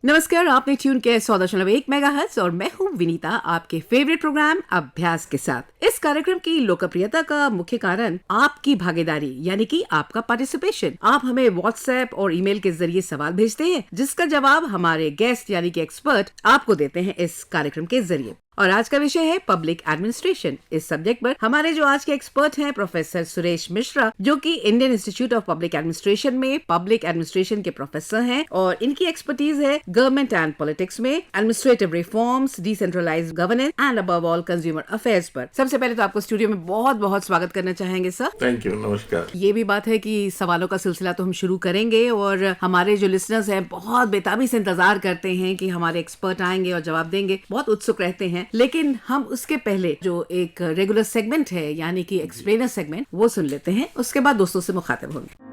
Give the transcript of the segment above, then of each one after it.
नमस्कार, आपने ट्यून किया 100.1 मेगाहर्ट्ज और मैं हूँ विनीता आपके फेवरेट प्रोग्राम अभ्यास के साथ। इस कार्यक्रम की लोकप्रियता का मुख्य कारण आपकी भागीदारी यानी कि आपका पार्टिसिपेशन। आप हमें व्हाट्सएप और ईमेल के जरिए सवाल भेजते हैं जिसका जवाब हमारे गेस्ट यानी कि एक्सपर्ट आपको देते हैं इस कार्यक्रम के जरिए। और आज का विषय है पब्लिक एडमिनिस्ट्रेशन। इस सब्जेक्ट पर हमारे जो आज के एक्सपर्ट हैं प्रोफेसर सुरेश मिश्रा, जो कि Indian Institute of Public Administration में पब्लिक एडमिनिस्ट्रेशन के प्रोफेसर हैं और इनकी एक्सपर्टीज है गवर्नमेंट एंड पॉलिटिक्स में, administrative reforms, decentralised governance and above all consumer affairs पर। सबसे पहले तो आपको स्टूडियो में बहुत बहुत स्वागत करना चाहेंगे सर। थैंक यू, नमस्कार। ये भी बात है कि सवालों का सिलसिला तो हम शुरू करेंगे और हमारे जो लिसनर्स हैं बहुत बेताबी से इंतजार करते हैं कि हमारे एक्सपर्ट आएंगे और जवाब देंगे, बहुत उत्सुक रहते हैं। लेकिन हम उसके पहले जो एक रेगुलर सेगमेंट है यानी कि एक्सप्लेनर सेगमेंट, वो सुन लेते हैं। उसके बाद दोस्तों से मुखातिब होंगे।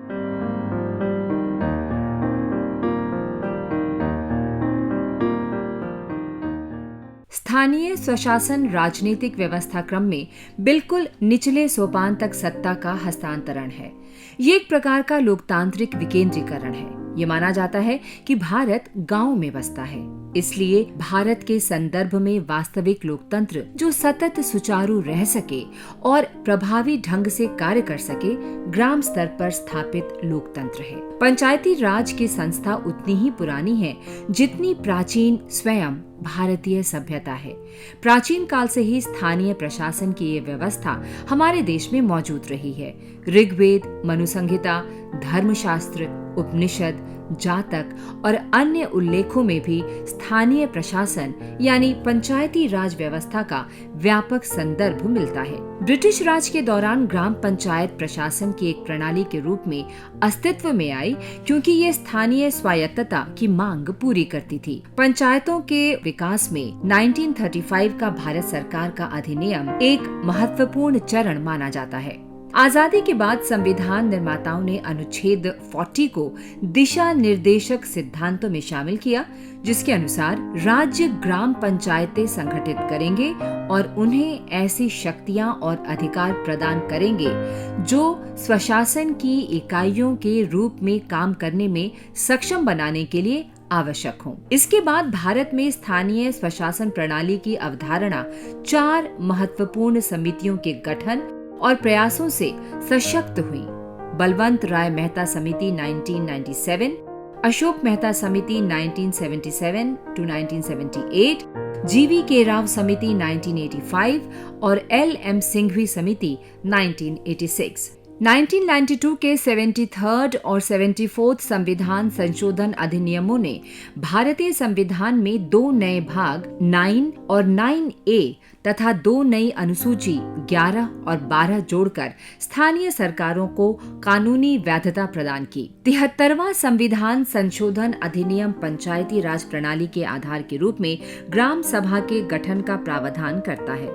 स्थानीय स्वशासन राजनीतिक व्यवस्था क्रम में बिल्कुल निचले सोपान तक सत्ता का हस्तांतरण है। ये एक प्रकार का लोकतांत्रिक विकेंद्रीकरण है। ये माना जाता है कि भारत गांव में बसता है, इसलिए भारत के संदर्भ में वास्तविक लोकतंत्र जो सतत सुचारू रह सके और प्रभावी ढंग से कार्य कर सके, ग्राम स्तर पर स्थापित लोकतंत्र है। पंचायती राज की संस्था उतनी ही पुरानी है जितनी प्राचीन स्वयं भारतीय सभ्यता है। प्राचीन काल से ही स्थानीय प्रशासन की ये व्यवस्था हमारे देश में मौजूद रही है। ऋग्वेद, मनुसंहिता, धर्मशास्त्र, उपनिषद, जातक और अन्य उल्लेखों में भी स्थानीय प्रशासन यानी पंचायती राज व्यवस्था का व्यापक संदर्भ मिलता है। ब्रिटिश राज के दौरान ग्राम पंचायत प्रशासन की एक प्रणाली के रूप में अस्तित्व में आई क्योंकि ये स्थानीय स्वायत्तता की मांग पूरी करती थी। पंचायतों के विकास में 1935 का भारत सरकार का अधिनियम एक महत्वपूर्ण चरण माना जाता है। आजादी के बाद संविधान निर्माताओं ने अनुच्छेद 40 को दिशा निर्देशक सिद्धांतों में शामिल किया, जिसके अनुसार राज्य ग्राम पंचायतें संगठित करेंगे और उन्हें ऐसी शक्तियां और अधिकार प्रदान करेंगे जो स्वशासन की इकाइयों के रूप में काम करने में सक्षम बनाने के लिए आवश्यक हो। इसके बाद भारत में स्थानीय स्वशासन प्रणाली की अवधारणा 4 महत्वपूर्ण समितियों के गठन और प्रयासों से सशक्त हुई। बलवंत राय मेहता समिति 1997, अशोक मेहता समिति 1977 to 1978, जीवी के राव समिति 1985 और LM सिंघवी समिति 1986। 1992 के 73rd और 74th संविधान संशोधन अधिनियमों ने भारतीय संविधान में 2 नए भाग 9 और 9A तथा 2 नई अनुसूची 11 और 12 जोड़कर स्थानीय सरकारों को कानूनी वैधता प्रदान की। 73वां संविधान संशोधन अधिनियम पंचायती राज प्रणाली के आधार के रूप में ग्राम सभा के गठन का प्रावधान करता है।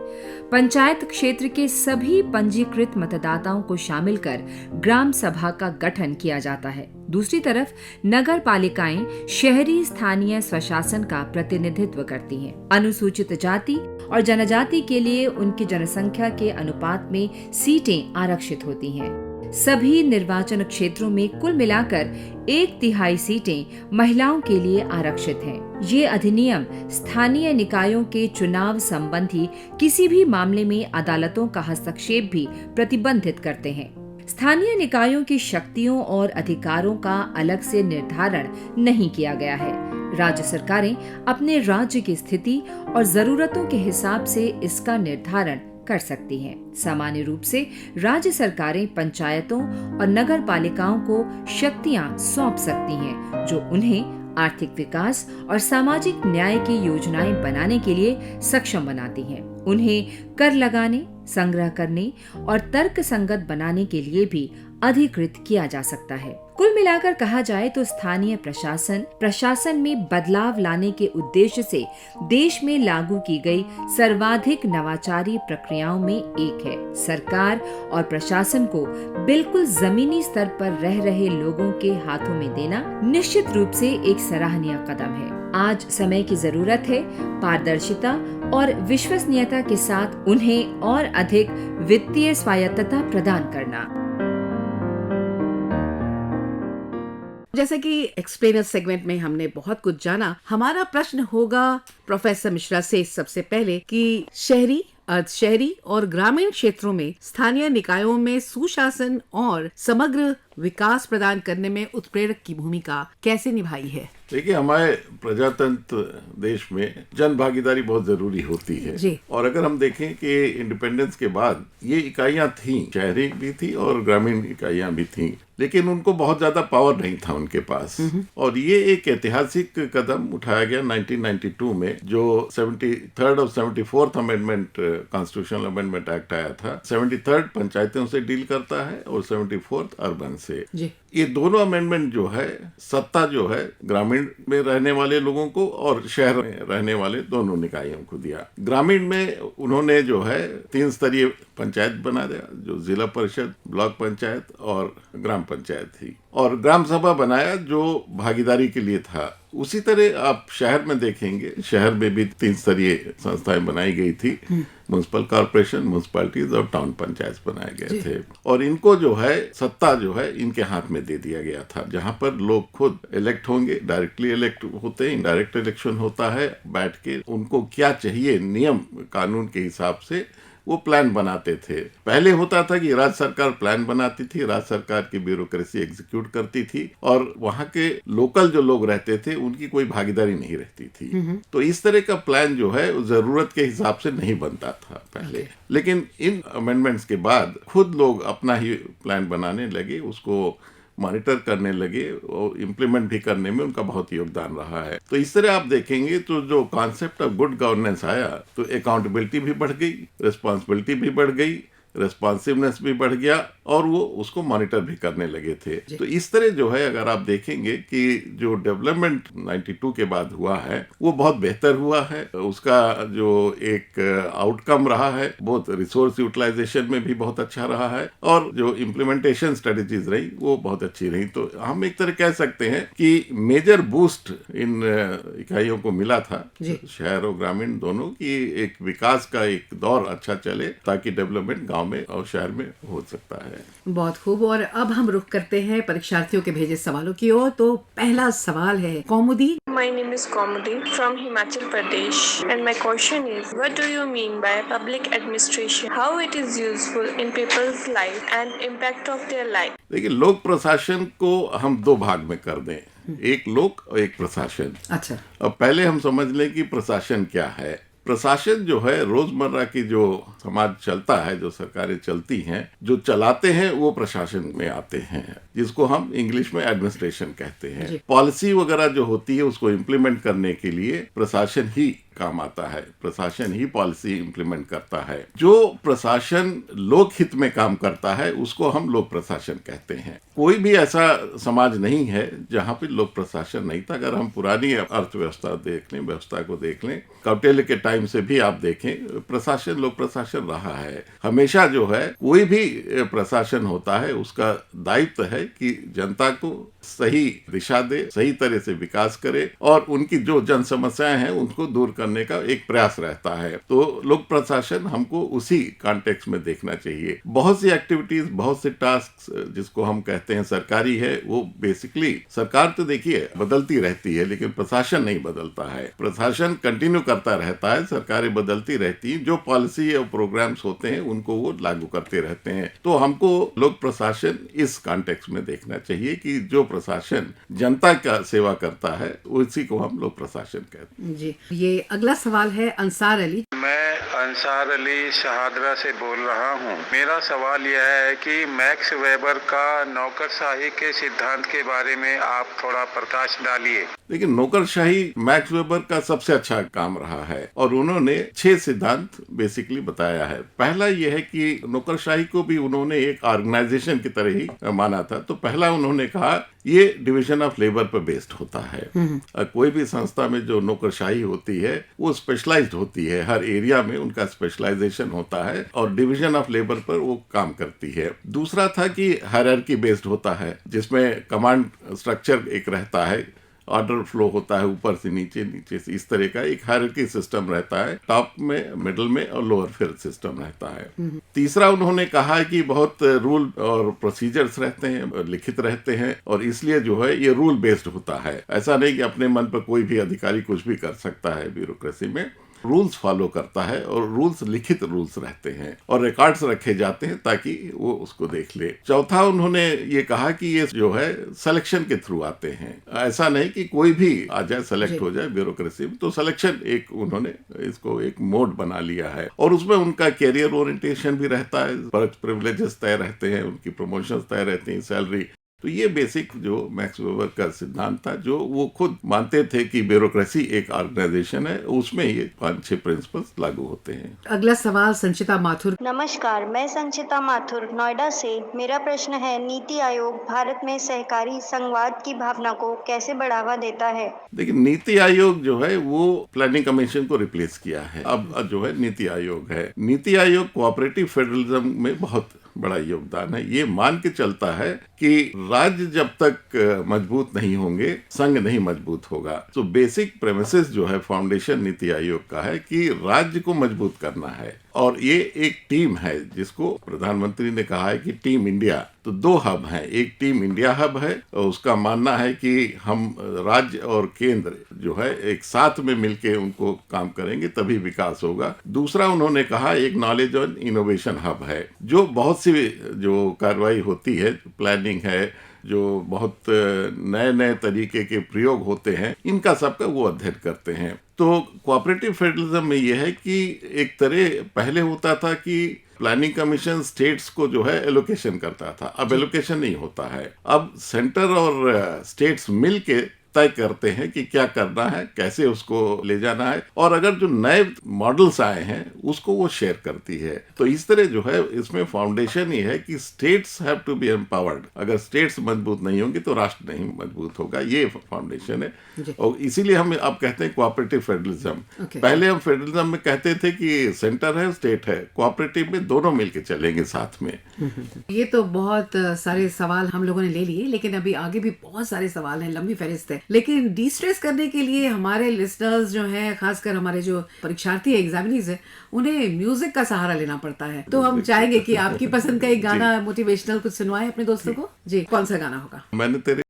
पंचायत क्षेत्र के सभी पंजीकृत मतदाताओं को शामिल कर ग्राम सभा का गठन किया जाता है। दूसरी तरफ नगर पालिकाएं शहरी स्थानीय स्वशासन का प्रतिनिधित्व करती हैं। अनुसूचित जाति और जनजाति के लिए उनकी जनसंख्या के अनुपात में सीटें आरक्षित होती हैं। सभी निर्वाचन क्षेत्रों में कुल मिलाकर 1/3 सीटें महिलाओं के लिए आरक्षित हैं। ये अधिनियम स्थानीय निकायों के चुनाव संबंधी किसी भी मामले में अदालतों का हस्तक्षेप भी प्रतिबंधित करते हैं। स्थानीय निकायों की शक्तियों और अधिकारों का अलग से निर्धारण नहीं किया गया है। राज्य सरकारें अपने राज्य की स्थिति और जरूरतों के हिसाब से इसका निर्धारण कर सकती हैं। सामान्य रूप से राज्य सरकारें पंचायतों और नगर पालिकाओं को शक्तियां सौंप सकती हैं जो उन्हें आर्थिक विकास और सामाजिक न्याय की योजनाएं बनाने के लिए सक्षम बनाती हैं। उन्हें कर लगाने, संग्रह करने और तर्क संगत बनाने के लिए भी अधिकृत किया जा सकता है। कुल मिलाकर कहा जाए तो स्थानीय प्रशासन में बदलाव लाने के उद्देश्य से देश में लागू की गई सर्वाधिक नवाचारी प्रक्रियाओं में एक है। सरकार और प्रशासन को बिल्कुल जमीनी स्तर पर रह रहे लोगों के हाथों में देना निश्चित रूप से एक सराहनीय कदम है। आज समय की जरूरत है पारदर्शिता और विश्वसनीयता के साथ उन्हें और अधिक वित्तीय स्वायत्तता प्रदान करना। जैसे कि एक्सप्लेनर सेगमेंट में हमने बहुत कुछ जाना, हमारा प्रश्न होगा प्रोफेसर मिश्रा से सबसे पहले कि शहरी, अर्ध शहरी और ग्रामीण क्षेत्रों में स्थानीय निकायों में सुशासन और समग्र विकास प्रदान करने में उत्प्रेरक की भूमिका कैसे निभाई है? देखिए, हमारे प्रजातंत्र देश में जन भागीदारी बहुत जरूरी होती है जी। और अगर हम देखें कि इंडिपेंडेंस के बाद ये इकाइयां थीं, शहरी भी थी और ग्रामीण इकाइयां भी थीं, लेकिन उनको बहुत ज्यादा पावर नहीं था उनके पास। और ये एक ऐतिहासिक कदम उठाया गया 1992 में, जो 73rd और 74th amendment constitutional amendment act आया था। 73rd पंचायतों से डील करता है और 74th अर्बन से। जी। ये दोनों अमेंडमेंट जो है, सत्ता जो है ग्रामीण में रहने वाले लोगों को और शहर में रहने वाले दोनों निकायों को दिया। ग्रामीण में उन्होंने जो है 3 स्तरीय पंचायत बना दिया, जो जिला परिषद, ब्लॉक पंचायत और ग्राम पंचायत थी, और ग्राम सभा बनाया जो भागीदारी के लिए था। उसी तरह आप शहर में देखेंगे, शहर में भी 3 स्तरीय संस्थाएं बनाई गई थी, म्युनिसिपल कॉर्पोरेशन, म्युनिसिपैलिटीज और टाउन पंचायत बनाए गए थे, और इनको जो है सत्ता जो है इनके हाथ में दे दिया गया था, जहां पर लोग खुद इलेक्ट होंगे, डायरेक्टली इलेक्ट होते हैं, इनडायरेक्ट इलेक्शन होता है, बैठ के उनको क्या चाहिए नियम कानून के हिसाब से वो प्लान बनाते थे। पहले होता था कि राज्य सरकार प्लान बनाती थी, राज्य सरकार की ब्यूरोक्रेसी एग्जीक्यूट करती थी, और वहां के लोकल जो लोग रहते थे उनकी कोई भागीदारी नहीं रहती थी। तो इस तरह का प्लान जो है जरूरत के हिसाब से नहीं बनता था पहले। लेकिन इन अमेंडमेंट्स के बाद खुद लोग अपना ही प्लान बनाने लगे, उसको मॉनिटर करने लगे और इम्प्लीमेंट भी करने में उनका बहुत योगदान रहा है। तो इस तरह आप देखेंगे तो जो कॉन्सेप्ट ऑफ गुड गवर्नेंस आया, तो अकाउंटेबिलिटी भी बढ़ गई, रिस्पॉन्सिबिलिटी भी बढ़ गई, रेस्पॉन्सिवनेस भी बढ़ गया, और वो उसको मॉनिटर भी करने लगे थे। तो इस तरह जो है अगर आप देखेंगे कि जो डेवलपमेंट 92 के बाद हुआ है वो बहुत बेहतर हुआ है। उसका जो एक आउटकम रहा है, बहुत रिसोर्स यूटिलाइजेशन में भी बहुत अच्छा रहा है, और जो इम्प्लीमेंटेशन स्ट्रेटेजीज रही वो बहुत अच्छी रही। तो हम एक तरह कह सकते हैं कि मेजर बूस्ट इन इकाइयों को मिला था, शहर और ग्रामीण दोनों की, एक विकास का एक दौर अच्छा चले ताकि डेवलपमेंट गांव में और शहर में हो सकता है। बहुत खूब। और अब हम रुख करते हैं परीक्षार्थियों के भेजे सवालों की ओर। तो पहला सवाल है कौमुदी। My name is Komudi from Himachal Pradesh, and my question is, what do you mean by public administration? How it is useful in people's life and impact of their life? देखिए, लोक प्रशासन को हम 2 भाग में कर दें, एक लोक और एक प्रशासन। अच्छा। अब पहले हम समझ लें कि प्रशासन क्या है। प्रशासन जो है रोजमर्रा की जो समाज चलता है, जो सरकारें चलती हैं, जो चलाते हैं वो प्रशासन में आते हैं, जिसको हम इंग्लिश में एडमिनिस्ट्रेशन कहते हैं। पॉलिसी वगैरह जो होती है उसको इम्प्लीमेंट करने के लिए प्रशासन ही काम आता है, प्रशासन ही पॉलिसी इम्प्लीमेंट करता है। जो प्रशासन लोक हित में काम करता है उसको हम लोक प्रशासन कहते हैं। कोई भी ऐसा समाज नहीं है जहाँ पे लोक प्रशासन नहीं था। अगर हम पुरानी अर्थव्यवस्था देख लें, व्यवस्था को देख लें, कौटिल्य के टाइम से भी आप देखें, प्रशासन लोक प्रशासन रहा है हमेशा। जो है कोई भी प्रशासन होता है उसका दायित्व है कि जनता को सही दिशा दे, सही तरह से विकास करे, और उनकी जो जन समस्याएं हैं उनको दूर करने का एक प्रयास रहता है। तो लोक प्रशासन हमको उसी कॉन्टेक्स्ट में देखना चाहिए। बहुत सी एक्टिविटीज, बहुत से टास्क जिसको हम कहते हैं सरकारी है, वो बेसिकली सरकार तो देखिए बदलती रहती है लेकिन प्रशासन नहीं बदलता है। प्रशासन कंटिन्यू करता रहता है, सरकारें बदलती रहती हैं, जो पॉलिसी और प्रोग्राम्स होते हैं उनको वो लागू करते रहते हैं। तो हमको लोक प्रशासन इस कॉन्टेक्स्ट में देखना चाहिए कि जो प्रशासन जनता का सेवा करता है उसी को हम लोग प्रशासन कहते हैं। जी, ये अगला सवाल है अंसार अली। मैं अंसार अली शहादरा से बोल रहा हूँ। मेरा सवाल यह है कि मैक्स वेबर का नौकरशाही के सिद्धांत के बारे में आप थोड़ा प्रकाश डालिए। लेकिन नौकरशाही मैक्स वेबर का सबसे अच्छा काम रहा है, और उन्होंने 6 सिद्धांत बेसिकली बताया है। पहला यह है कि नौकरशाही को भी उन्होंने एक ऑर्गेनाइजेशन की तरह ही माना था। तो पहला उन्होंने कहा ये डिवीजन ऑफ लेबर पर बेस्ड होता है। कोई भी संस्था में जो नौकरशाही होती है वो स्पेशलाइज्ड होती है, हर एरिया में उनका स्पेशलाइजेशन होता है और डिवीजन ऑफ लेबर पर वो काम करती है। दूसरा था कि हायरार्की बेस्ड होता है, जिसमें कमांड स्ट्रक्चर एक रहता है, ऑर्डर फ्लो होता है, ऊपर से नीचे, नीचे से, इस तरह का एक हायरार्की सिस्टम रहता है। टॉप में, मिडिल में और लोअर फिर सिस्टम रहता है। तीसरा उन्होंने कहा कि बहुत रूल और प्रोसीजर्स रहते हैं, लिखित रहते हैं, और इसलिए जो है ये रूल बेस्ड होता है। ऐसा नहीं कि अपने मन पर कोई भी अधिकारी कुछ भी कर सकता है। ब्यूरोक्रेसी में रूल्स फॉलो करता है, और रूल्स लिखित रूल्स रहते हैं और रिकॉर्ड्स रखे जाते हैं ताकि वो उसको देख ले। चौथा उन्होंने ये कहा कि ये जो है सिलेक्शन के थ्रू आते हैं। ऐसा नहीं कि कोई भी आ जाए, सेलेक्ट हो जाए ब्यूरोक्रेसी में। तो सिलेक्शन एक उन्होंने इसको एक मोड बना लिया है, और उसमें उनका कैरियर ओरिएंटेशन भी रहता है, प्रिविलेजेस तय रहते हैं, उनकी प्रमोशंस तय रहती हैं, सैलरी। तो ये बेसिक जो मैक्स वेबर का सिद्धांत था, जो वो खुद मानते थे कि ब्यूरोक्रेसी एक ऑर्गेनाइजेशन है, उसमें ये 5-6 प्रिंसिपल्स लागू होते हैं। अगला सवाल संचिता माथुर। नमस्कार, मैं संचिता माथुर नोएडा से। मेरा प्रश्न है, नीति आयोग भारत में सहकारी संघवाद की भावना को कैसे बढ़ावा देता है? देखिए, नीति आयोग जो है वो प्लानिंग कमीशन को रिप्लेस किया है। अब जो है नीति आयोग है। नीति आयोग कोऑपरेटिव फेडरलिज्म में बहुत बड़ा योगदान है। ये मान के चलता है कि राज्य जब तक मजबूत नहीं होंगे, संघ नहीं मजबूत होगा। तो बेसिक प्रेमिसेस जो है फाउंडेशन नीति आयोग का है कि राज्य को मजबूत करना है, और ये एक टीम है जिसको प्रधानमंत्री ने कहा है कि टीम इंडिया। तो 2 हब हैं, एक टीम इंडिया हब है, और उसका मानना है कि हम राज्य और केंद्र जो है एक साथ में मिलके उनको काम करेंगे तभी विकास होगा। दूसरा उन्होंने कहा एक नॉलेज और इनोवेशन हब है, जो बहुत सी जो कार्रवाई होती है, प्लानिंग है, जो बहुत नए नए तरीके के प्रयोग होते हैं, इनका सबका वो अध्ययन करते हैं। तो कोऑपरेटिव फेडरलिज्म में ये है कि एक तरह पहले होता था कि प्लानिंग कमीशन स्टेट्स को जो है एलोकेशन करता था, अब एलोकेशन नहीं होता है। अब सेंटर और स्टेट्स मिलके तय करते हैं कि क्या करना है, कैसे उसको ले जाना है, और अगर जो नए मॉडल्स आए हैं उसको वो शेयर करती है। तो इस तरह जो है इसमें फाउंडेशन ही है कि states have to be empowered. अगर स्टेट्स मजबूत नहीं होंगी तो राष्ट्र नहीं मजबूत होगा। ये फाउंडेशन है, और इसीलिए हम अब कहते हैं कोऑपरेटिव फेडरलिज्म। पहले हम फेडरलिज्म में कहते थे कि सेंटर है, स्टेट है। कोऑपरेटिव में दोनों मिलके चलेंगे साथ में। ये तो बहुत सारे सवाल हम लोगों ने ले लिए, लेकिन अभी आगे भी बहुत सारे सवाल हैं, लंबी फहरिस्त है। लेकिन डिस्ट्रेस करने के लिए हमारे लिसनर्स जो हैं, खासकर हमारे जो परीक्षार्थी एग्जामिनीज हैं, उन्हें म्यूजिक का सहारा लेना पड़ता है। तो हम चाहेंगे कि आपकी पसंद का एक गाना मोटिवेशनल कुछ सुनवाएं अपने दोस्तों को। जी, कौन सा गाना होगा? मैंने तेरे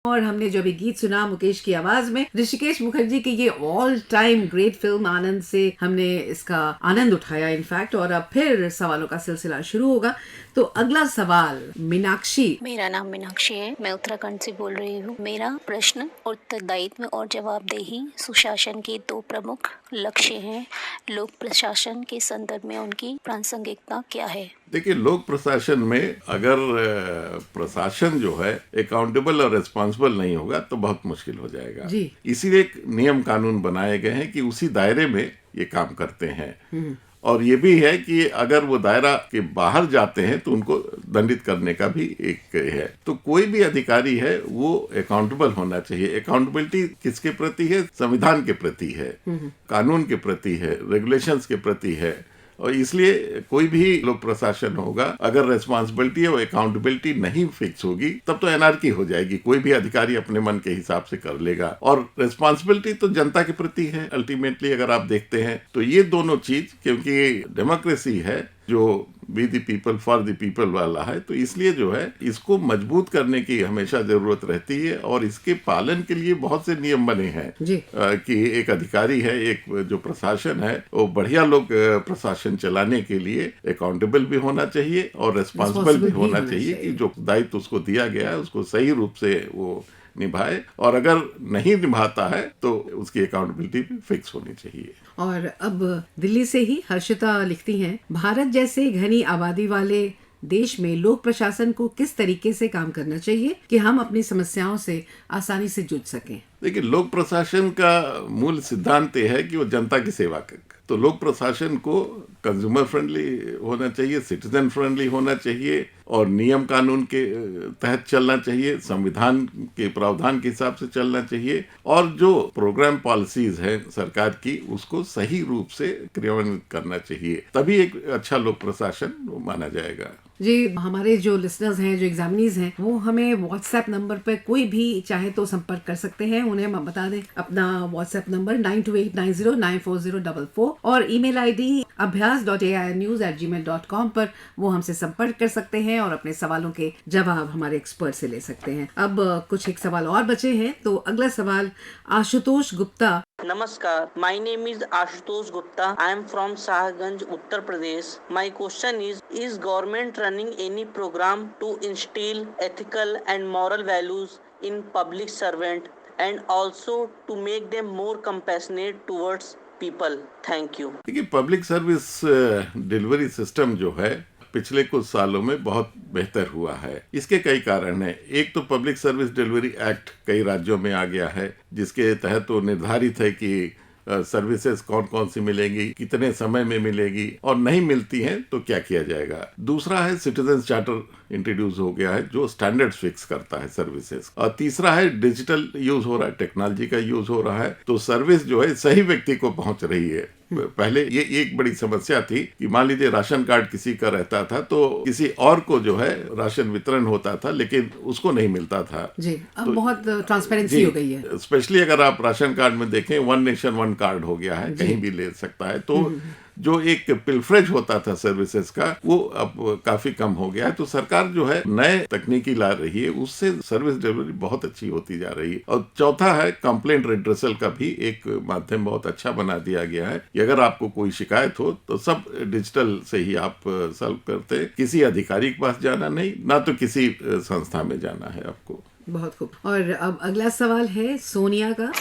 और हमने जो अभी गीत सुना मुकेश की आवाज में ऋषिकेश मुखर्जी की ये ऑल टाइम ग्रेट फिल्म आनंद से हमने इसका आनंद उठाया इनफैक्ट। और अब फिर सवालों का सिलसिला शुरू होगा। तो अगला सवाल मीनाक्षी। मेरा नाम मीनाक्षी है, मैं उत्तराखंड से बोल रही हूँ। मेरा प्रश्न उत्तरदायित्व और जवाबदेही सुशासन के दो प्रमुख लक्ष्य हैं। लोक प्रशासन के संदर्भ में उनकी प्रासंगिकता क्या है? देखिए, लोक प्रशासन में अगर प्रशासन जो है अकाउंटेबल और रिस्पॉन्सिबल नहीं होगा तो बहुत मुश्किल हो जाएगा जी। इसीलिए एक नियम कानून बनाए गए हैं कि उसी दायरे में ये काम करते हैं। और ये भी है कि अगर वो दायरा के बाहर जाते हैं तो उनको दंडित करने का भी एक है। तो कोई भी अधिकारी है वो अकाउंटेबल होना चाहिए। अकाउंटेबिलिटी किसके प्रति है? संविधान के प्रति है, कानून के प्रति है, रेगुलेशंस के प्रति है। और इसलिए कोई भी लोक प्रशासन होगा, अगर रिस्पॉन्सिबिलिटी और अकाउंटेबिलिटी नहीं फिक्स होगी तब तो एनार्की हो जाएगी। कोई भी अधिकारी अपने मन के हिसाब से कर लेगा। और रिस्पॉन्सिबिलिटी तो जनता के प्रति है अल्टीमेटली, अगर आप देखते हैं तो ये दोनों चीज, क्योंकि डेमोक्रेसी है जो be the people for the people वाला है, तो इसलिए जो है इसको मजबूत करने की हमेशा जरूरत रहती है। और इसके पालन के लिए बहुत से नियम बने हैं कि एक अधिकारी है, एक जो प्रशासन है वो बढ़िया लोग प्रशासन चलाने के लिए अकाउंटेबल भी होना चाहिए और रिस्पॉन्सिबल भी होना चाहिए कि जो दायित्व उसको दिया गया है उसको सही रूप से वो निभाए। और अगर नहीं निभाता है तो उसकी अकाउंटेबिलिटी भी फिक्स होनी चाहिए। और अब दिल्ली से ही हर्षिता लिखती हैं, भारत जैसे घनी आबादी वाले देश में लोक प्रशासन को किस तरीके से काम करना चाहिए कि हम अपनी समस्याओं से आसानी से जुड़ सकें? देखिए, लोक प्रशासन का मूल सिद्धांत यह है कि वो जनता की सेवा करे। तो लोक प्रशासन को कंज्यूमर फ्रेंडली होना चाहिए, सिटीजन फ्रेंडली होना चाहिए और नियम कानून के तहत चलना चाहिए, संविधान के प्रावधान के हिसाब से चलना चाहिए। और जो प्रोग्राम पॉलिसीज है सरकार की उसको सही रूप से क्रियान्वित करना चाहिए, तभी एक अच्छा लोक प्रशासन माना जाएगा। जी, हमारे जो लिसनर्स हैं, जो एग्जामिनीज हैं, वो हमें व्हाट्सएप नंबर पर कोई भी चाहे तो संपर्क कर सकते हैं। उन्हें हम बता दें अपना व्हाट्सएप नंबर 9289094044 और ईमेल आईडी abhyas.airnews@gmail.com पर वो हमसे संपर्क कर सकते हैं और अपने सवालों के जवाब हमारे एक्सपर्ट से ले सकते हैं। अब कुछ एक सवाल और बचे हैं, तो अगला सवाल Ashutosh Gupta. Namaskar, my name is Ashutosh Gupta. I am from Sahaganj, Uttar Pradesh. My question is government running any program to instill ethical and moral values in public servant and also to make them more compassionate towards people? Thank you. देखिए, public service delivery system जो है पिछले कुछ सालों में बहुत बेहतर हुआ है। इसके कई कारण हैं। एक तो पब्लिक सर्विस डिलीवरी एक्ट कई राज्यों में आ गया है, जिसके तहत वो निर्धारित है कि सर्विसेज कौन कौन सी मिलेंगी, कितने समय में मिलेगी और नहीं मिलती हैं तो क्या किया जाएगा। दूसरा है सिटीजन चार्टर इंट्रोड्यूस हो गया है जो स्टैंडर्ड्स फिक्स करता है सर्विसेज। और तीसरा है डिजिटल यूज हो रहा है, टेक्नोलॉजी का यूज हो रहा है, तो सर्विस जो है सही व्यक्ति को पहुंच रही है। पहले ये एक बड़ी समस्या थी कि मान लीजिए राशन कार्ड किसी का रहता था तो किसी और को जो है राशन वितरण होता था लेकिन उसको नहीं मिलता था जी। अब तो बहुत ट्रांसपेरेंसी हो गई है। स्पेशली अगर आप राशन कार्ड में देखें, वन नेशन वन कार्ड हो गया है, कहीं भी ले सकता है। तो जो एक पिलफ्रेज होता था सर्विसेज का वो अब काफी कम हो गया है। तो सरकार जो है नए तकनीकी ला रही है, उससे सर्विस डिलीवरी बहुत अच्छी होती जा रही है। और चौथा है कंप्लेंट रिड्रेसल का भी एक माध्यम बहुत अच्छा बना दिया गया है कि अगर आपको कोई शिकायत हो तो सब डिजिटल से ही आप सॉल्व करते, किसी अधिकारी के पास जाना नहीं, ना तो किसी संस्था में जाना है आपको। बहुत खूब। और अब अगला सवाल है सोनिया का।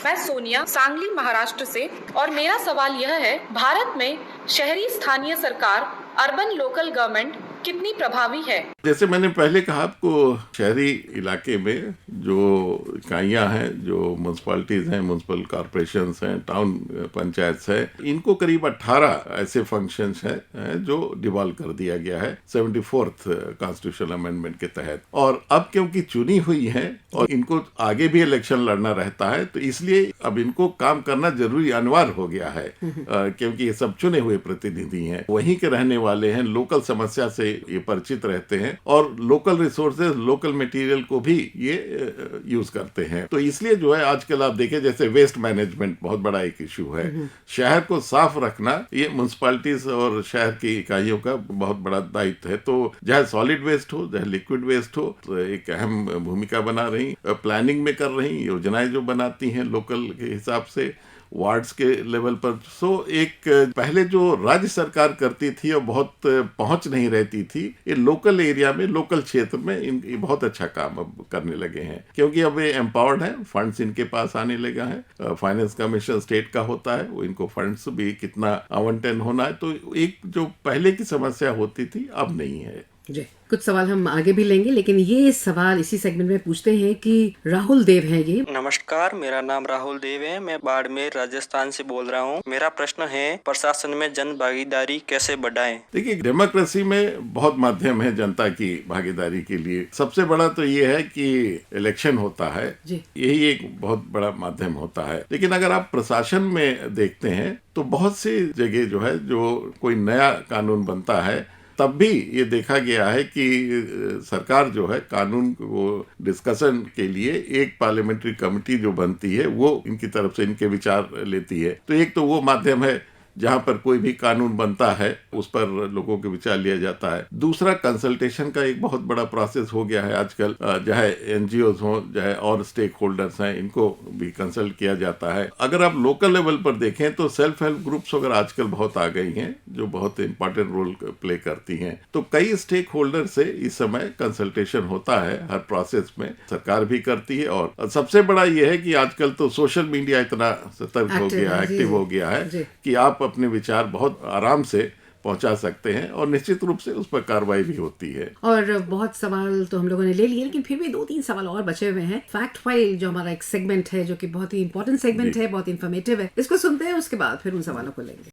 मैं सोनिया सांगली महाराष्ट्र से और मेरा सवाल यह है, भारत में शहरी स्थानीय सरकार अर्बन लोकल गवर्नमेंट कितनी प्रभावी है? जैसे मैंने पहले कहा आपको, शहरी इलाके में जो इकाइयां हैं, जो म्यूनसिपैलिटीज हैं, म्यूनसिपल कॉर्पोरेशंस हैं, टाउन पंचायत है, इनको करीब 18 ऐसे फंक्शंस हैं जो डिवॉल्व कर दिया गया है 74th कॉन्स्टिट्यूशनल अमेंडमेंट के तहत। और अब क्योंकि चुनी हुई है और इनको आगे भी इलेक्शन लड़ना रहता है, तो इसलिए अब इनको काम करना जरूरी अनिवार्य हो गया है क्योंकि ये सब चुने हुए प्रतिनिधि हैं, वहीं के रहने वाले हैं, लोकल समस्या से ये परिचित रहते हैं और लोकल रिसोर्सेज, लोकल मटेरियल को भी ये यूज करते हैं। तो इसलिए जो है आजकल आप देखें जैसे वेस्ट मैनेजमेंट बहुत बड़ा एक इश्यू है। शहर को साफ रखना ये म्युनिसिपैलिटीज और शहर की इकाइयों का बहुत बड़ा दायित्व है। तो चाहे सॉलिड वेस्ट हो चाहे लिक्विड वेस्ट हो, तो एक अहम भूमिका बना रही, प्लानिंग में कर रही, योजनाएं जो बनाती हैं लोकल के हिसाब से, वार्ड्स के लेवल पर। सो एक पहले जो राज्य सरकार करती थी और बहुत पहुंच नहीं रहती थी, ये लोकल एरिया में, लोकल क्षेत्र में ये बहुत अच्छा काम अब करने लगे हैं, क्योंकि अब ये एम्पावर्ड है, फंड्स इनके पास आने लगा है। फाइनेंस कमीशन स्टेट का होता है, वो इनको फंड्स भी कितना आवंटन होना है। तो एक जो पहले की समस्या होती थी अब नहीं है। जी, कुछ सवाल हम आगे भी लेंगे, लेकिन ये सवाल इसी सेगमेंट में पूछते हैं कि राहुल देव है ये। नमस्कार, मेरा नाम राहुल देव है। मैं बाड़मेर राजस्थान से बोल रहा हूँ। मेरा प्रश्न है, प्रशासन में जन भागीदारी कैसे बढ़ाएं? देखिए, डेमोक्रेसी में बहुत माध्यम है जनता की भागीदारी के लिए। सबसे बड़ा तो ये है कि इलेक्शन होता है, यही एक बहुत बड़ा माध्यम होता है। लेकिन अगर आप प्रशासन में देखते हैं तो बहुत सी जगह जो है, जो कोई नया कानून बनता है तब भी ये देखा गया है कि सरकार जो है कानून को डिस्कशन के लिए एक पार्लियामेंट्री कमेटी जो बनती है वो इनकी तरफ से इनके विचार लेती है। तो एक तो वो माध्यम है जहां पर कोई भी कानून बनता है उस पर लोगों के विचार लिया जाता है। दूसरा, कंसल्टेशन का एक बहुत बड़ा प्रोसेस हो गया है आजकल, चाहे एनजीओज हो चाहे और स्टेक होल्डर्स हैं, इनको भी कंसल्ट किया जाता है। अगर आप लोकल लेवल पर देखें तो सेल्फ हेल्प ग्रुप्स अगर आजकल बहुत आ गई हैं जो बहुत इंपॉर्टेंट रोल प्ले करती हैं। तो कई स्टेक होल्डर से इस समय कंसल्टेशन होता है हर प्रोसेस में, सरकार भी करती है। और सबसे बड़ा यह है कि आजकल तो सोशल मीडिया इतना सतर्क हो गया है, एक्टिव हो गया है कि आप अपने विचार बहुत आराम से पहुंचा सकते हैं और निश्चित रूप से उस पर कार्रवाई भी होती है। और बहुत सवाल तो हम लोगों ने ले लिए, लेकिन फिर भी 2-3 सवाल और बचे हुए हैं। फैक्ट फाइल जो हमारा एक सेगमेंट है, जो कि बहुत ही इंपॉर्टेंट सेगमेंट है, बहुत इन्फॉर्मेटिव है, इसको सुनते हैं, उसके बाद फिर उन सवालों को लेंगे।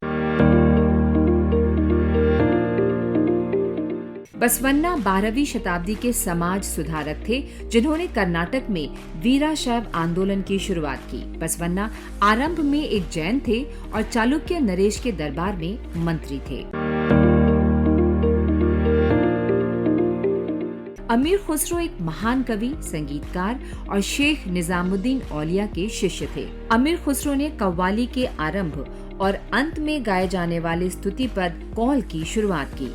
बसवन्ना 12वीं शताब्दी के समाज सुधारक थे जिन्होंने कर्नाटक में वीराशैव आंदोलन की शुरुआत की। बसवन्ना आरंभ में एक जैन थे और चालुक्य नरेश के दरबार में मंत्री थे। अमीर खुसरो एक महान कवि, संगीतकार और शेख निजामुद्दीन औलिया के शिष्य थे। अमीर खुसरो ने कव्वाली के आरंभ और अंत में गाए जाने वाले स्तुति पद कौल की शुरुआत की।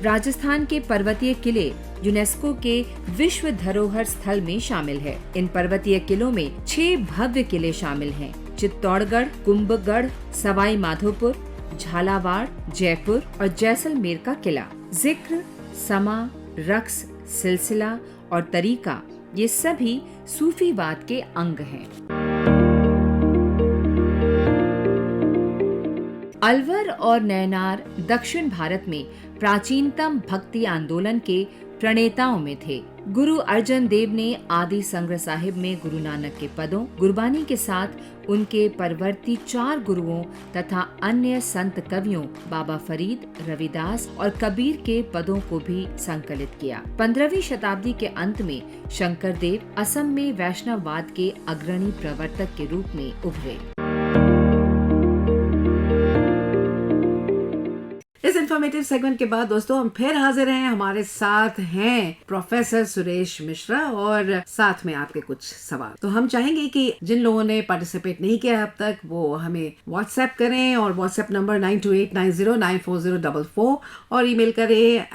राजस्थान के पर्वतीय किले यूनेस्को के विश्व धरोहर स्थल में शामिल है। इन पर्वतीय किलों में 6 भव्य किले शामिल हैं: चित्तौड़गढ़, कुंभगढ़, सवाई माधोपुर, झालावाड़, जयपुर और जैसलमेर का किला। जिक्र, समा, रक्स, सिलसिला और तरीका ये सभी सूफीवाद के अंग हैं। अलवर और नैनार दक्षिण भारत में प्राचीनतम भक्ति आंदोलन के प्रणेताओं में थे। गुरु अर्जन देव ने आदि संग्रह साहिब में गुरु नानक के पदों, गुरबानी के साथ उनके परवर्ती 4 गुरुओं तथा अन्य संत कवियों बाबा फरीद, रविदास और कबीर के पदों को भी संकलित किया। 15वीं शताब्दी के अंत में शंकर देव असम में वैष्णववाद के अग्रणी प्रवर्तक के रूप में उभरे। इस इंफॉर्मेटिव सेगमेंट के बाद दोस्तों हम फिर हाजिर हैं। हमारे साथ हैं प्रोफेसर सुरेश मिश्रा और साथ में आपके कुछ सवाल। तो हम चाहेंगे कि जिन लोगों ने पार्टिसिपेट नहीं किया अब तक वो हमें व्हाट्सएप करें, और व्हाट्सएप नंबर 9289094044 और ईमेल करें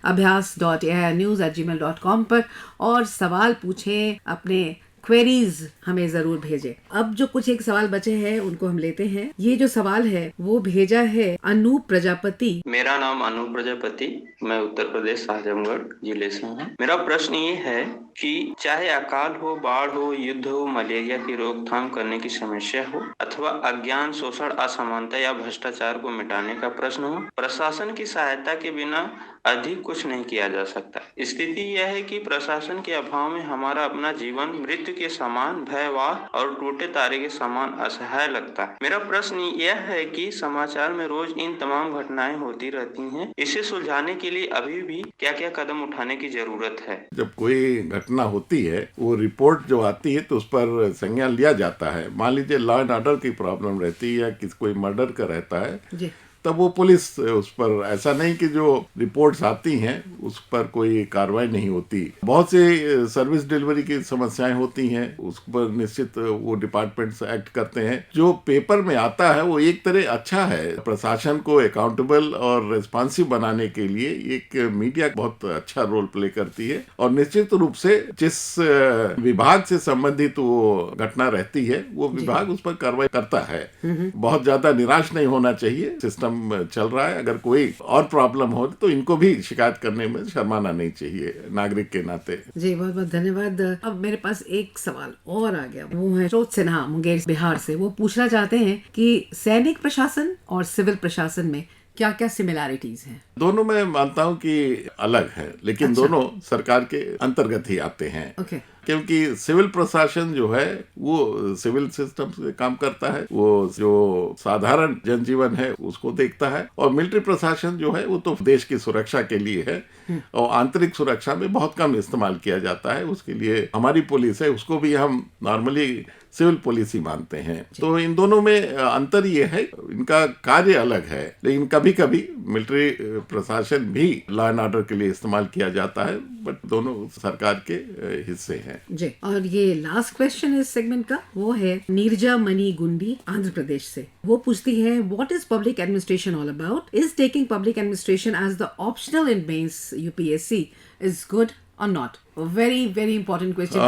abhyas.airnews@gmail.com पर और सवाल पूछें, अपने क्वेरीज हमें जरूर भेजें। अब जो कुछ एक सवाल बचे हैं उनको हम लेते हैं। ये जो सवाल है वो भेजा है अनूप प्रजापति। मेरा नाम अनूप प्रजापति, मैं उत्तर प्रदेश आजमगढ़ जिले से हूँ। मेरा प्रश्न ये है कि चाहे अकाल हो, बाढ़ हो, युद्ध हो, मलेरिया की रोकथाम करने की समस्या हो अथवा अज्ञान, शोषण, असमानता या भ्रष्टाचार को मिटाने का प्रश्न हो, प्रशासन की सहायता के बिना अधिक कुछ नहीं किया जा सकता। स्थिति यह है कि प्रशासन के अभाव में हमारा अपना जीवन मृत्यु के समान भयावह और टूटे तारे के समान असहाय लगता है। मेरा प्रश्न यह है कि समाचार में रोज इन तमाम घटनाएं होती रहती हैं, इसे सुलझाने के लिए अभी भी क्या क्या कदम उठाने की जरूरत है? जब कोई घटना होती है, वो रिपोर्ट जो आती है तो उस पर संज्ञान लिया जाता है। मान लीजिए लॉ एंड ऑर्डर की प्रॉब्लम रहती है या किसी कोई मर्डर का रहता है जी। तब वो पुलिस उस पर, ऐसा नहीं कि जो रिपोर्ट्स आती हैं उस पर कोई कार्रवाई नहीं होती। बहुत से सर्विस डिलीवरी की समस्याएं होती हैं, उस पर निश्चित वो डिपार्टमेंट्स एक्ट करते हैं। जो पेपर में आता है वो एक तरह अच्छा है, प्रशासन को अकाउंटेबल और रिस्पॉन्सिव बनाने के लिए एक मीडिया बहुत अच्छा रोल प्ले करती है। और निश्चित रूप से जिस विभाग से संबंधित वो घटना रहती है वो विभाग उस पर कार्रवाई करता है। बहुत ज्यादा निराश नहीं होना चाहिए, सिस्टम चल रहा है। अगर कोई और प्रॉब्लम हो तो इनको भी शिकायत करने में शर्माना नहीं चाहिए नागरिक के नाते। जी बहुत बहुत धन्यवाद। अब मेरे पास एक सवाल और आ गया, वो है श्रोत सिन्हा मुंगेर बिहार से। वो पूछना चाहते हैं कि सैनिक प्रशासन और सिविल प्रशासन में क्या क्या सिमिलैरिटीज हैं? दोनों मैं मानता हूँ कि अलग है, लेकिन अच्छा। दोनों सरकार के अंतर्गत ही आते हैं। ओके। क्योंकि सिविल प्रशासन जो है वो सिविल सिस्टम से काम करता है, वो जो साधारण जनजीवन है उसको देखता है। और मिलिट्री प्रशासन जो है वो तो देश की सुरक्षा के लिए है और आंतरिक सुरक्षा में बहुत कम इस्तेमाल किया जाता है। उसके लिए हमारी पुलिस है, उसको भी हम नॉर्मली सिविल पुलिस ही मानते हैं। तो इन दोनों में अंतर ये है, इनका कार्य अलग है, लेकिन कभी कभी मिलिट्री प्रशासन भी लॉ एंड ऑर्डर के लिए इस्तेमाल किया जाता है, बट दोनों सरकार के हिस्से हैं। जी। और ये लास्ट क्वेश्चन इस सेगमेंट का, वो है नीरजा मनी गुंडी आंध्र प्रदेश से। वो पूछती है, what is public administration all about? Is taking public administration as the optional in mains UPSC is good or not? A very important question.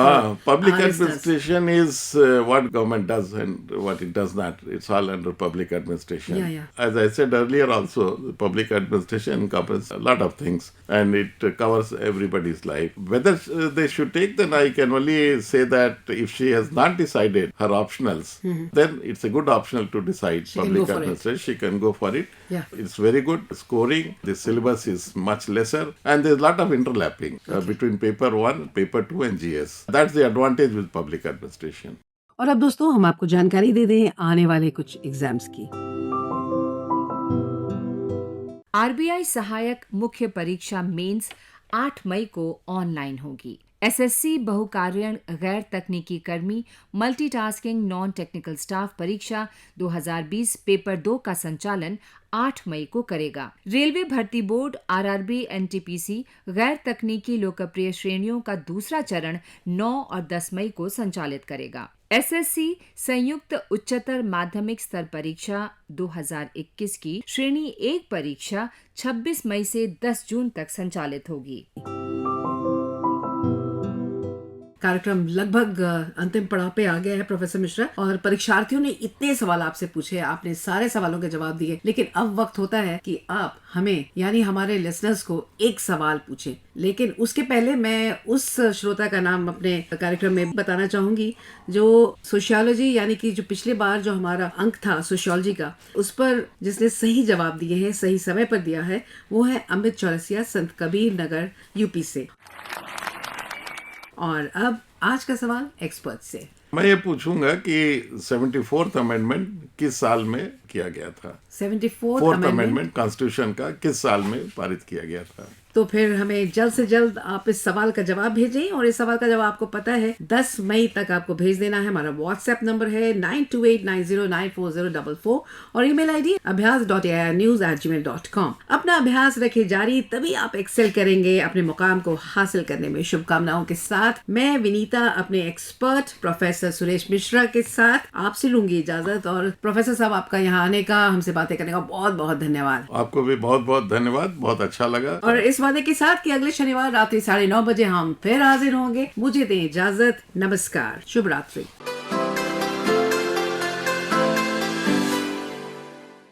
Public administration is what government does and what it does not. It's all under public administration. Yeah. As I said earlier also, public administration covers a lot of things and it covers everybody's life. Whether they should take, then I can only say that if she has not decided her optionals, then it's a good optional to decide She can public go for it. administration. She can go for it. Yeah. It's very good scoring. The syllabus is much lesser and there's a lot of interlapping between paper 1, paper 2 and GS. That's the advantage with public administration. और अब दोस्तों हम आपको जानकारी दे दें आने वाले कुछ एग्जाम्स की। RBI सहायक मुख्य परीक्षा मेंस 8 मई को ऑनलाइन होगी। SSC बहुकार्यण गैर तकनीकी कर्मी मल्टीटास्किंग नॉन टेक्निकल स्टाफ परीक्षा 2020 पेपर 2 का संचालन 8 मई को करेगा। रेलवे भर्ती बोर्ड RRB NTPC गैर तकनीकी लोकप्रिय श्रेणियों का दूसरा चरण 9 और 10 मई को संचालित करेगा। SSC संयुक्त उच्चतर माध्यमिक स्तर परीक्षा 2021 की श्रेणी 1 परीक्षा 26 मई से 10 जून तक संचालित होगी। कार्यक्रम लगभग अंतिम पड़ाव पे आ गया है प्रोफेसर मिश्रा, और परीक्षार्थियों ने इतने सवाल आपसे पूछे, आपने सारे सवालों के जवाब दिए, लेकिन अब वक्त होता है कि आप हमें यानी हमारे लिसनर्स को एक सवाल पूछें। लेकिन उसके पहले मैं उस श्रोता का नाम अपने कार्यक्रम में बताना चाहूंगी जो सोशियोलॉजी यानी कि जो पिछले बार जो हमारा अंक था सोशियोलॉजी का, उस पर जिसने सही जवाब दिए हैं, सही समय पर दिया है, वो है अमित चौरसिया, संत कबीर नगर UP से। और अब आज का सवाल एक्सपर्ट से। मैं ये पूछूंगा कि 74th अमेंडमेंट किस साल में किया गया था? 74th अमेंडमेंट कॉन्स्टिट्यूशन का किस साल में पारित किया गया था? तो फिर हमें जल्द से जल्द आप इस सवाल का जवाब भेजें, और इस सवाल का जवाब आपको पता है 10 मई तक आपको भेज देना है। हमारा व्हाट्सएप नंबर है 9289094044 और ईमेल ID abhyas.airnews@gmail.com। अपना अभ्यास रखे जारी, तभी आप एक्सेल करेंगे। अपने मुकाम को हासिल करने में शुभकामनाओं के साथ मैं विनीता अपने एक्सपर्ट प्रोफेसर सुरेश मिश्रा के साथ आपसे लूंगी इजाजत। और प्रोफेसर साहब, आपका यहाँ आने का, हमसे बातें करने का बहुत बहुत धन्यवाद। आपको भी बहुत बहुत धन्यवाद, बहुत अच्छा लगा। और इस वादे के साथ कि अगले शनिवार रात्रि 9:30 बजे हम फिर हाजिर होंगे। मुझे दें इजाजत, नमस्कार, शुभ रात्रि।